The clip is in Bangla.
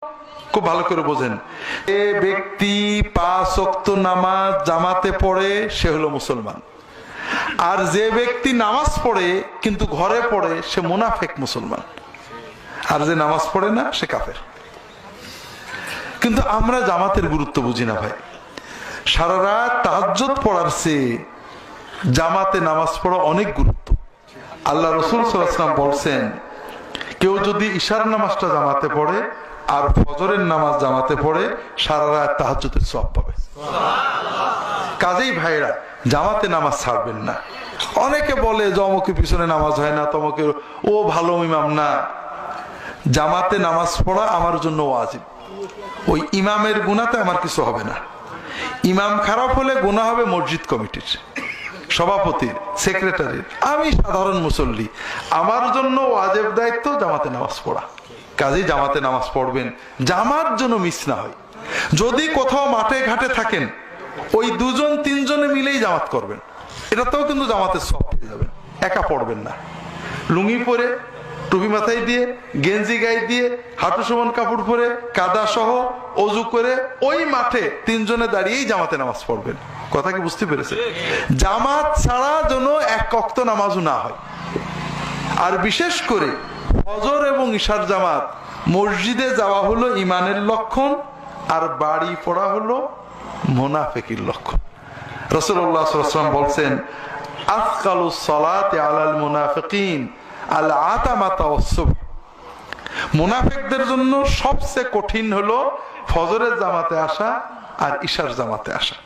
খুব ভালো করে বোঝেন, এ ব্যক্তি 5 ওয়াক্ত নামাজ জামাতে পড়ে সে হলো মুসলমান, আর যে ব্যক্তি নামাজ পড়ে কিন্তু ঘরে পড়ে সে মুনাফিক মুসলমান, আর যে নামাজ পড়ে না সে কাফের। কিন্তু আমরা জামাতের গুরুত্ব বুঝি না ভাই। সারা রাত তাহাজ্জুদ পড়ার চেয়ে জামাতে নামাজ পড়া অনেক গুরুত্ব। আল্লাহ রাসূল সাল্লাল্লাহু আলাইহি ওয়াসাল্লাম বলছেন, কেউ যদি ইশার নামাজটা জামাতে পড়ে আর ফজরের নামাজ জামাতে পড়ে সারা রাত তাহাজ্জুদের সওয়াব পাবে। কাজেই ভাইরা জামাতে নামাজ ছাড়বেন না। অনেকে বলে যে অমুকের পিছনে নামাজ হয় না, তমকে ও ভালো ইমাম না। জামাতে নামাজ পড়া আমার জন্য ওয়াজিব। ওই ইমামের গুনাহতে আমার কিছু হবে না। ইমাম খারাপ হলে গুনাহ হবে মসজিদ কমিটির, সভাপতির, সেক্রেটারির। আমি সাধারণ মুসল্লি, আমার জন্য ওয়াজিব দায়িত্ব জামাতে নামাজ পড়া। কাজেই জামাতে নামাজ পড়বেন, জামাত যেন মিস না হয়। যদি কোথাও মাঠে ঘাটে থাকেন, ওই 2-3 মিলেই জামাত করবেন, এটাতেও কিন্তু জামাতের সওয়াব পেয়ে যাবেন। একা পড়বেন না। লুঙ্গি পরে, টুপি মাথায় দিয়ে, গেঞ্জি গায়ে দিয়ে, হাঁটু সমান কাপড় পরে, কাদা সহ অজু করে ওই মাঠে 3 দাঁড়িয়েই জামাতে নামাজ পড়বেন। কথা কি বুঝতে পেরেছে? জামাত ছাড়া যেন 1 ওয়াক্ত নামাজও না হয়। আর বিশেষ করে ফজর এবং ইশার জামাত, মসজিদে যাওয়া হলো ইমানের লক্ষণ, আর বাড়ি পড়া হলো মুনাফিকের লক্ষণ। রাসূলুল্লাহ সাল্লাল্লাহু আলাইহি ওয়াসাল্লাম বলছেন, আসকালুস সালাতি আলাল মুনাফিকিন আল আতামাতা ওয়াস সুবহ। মুনাফিকদের জন্য সবচেয়ে কঠিন হলো ফজরের জামাতে আসা আর ইশার জামাতে আসা।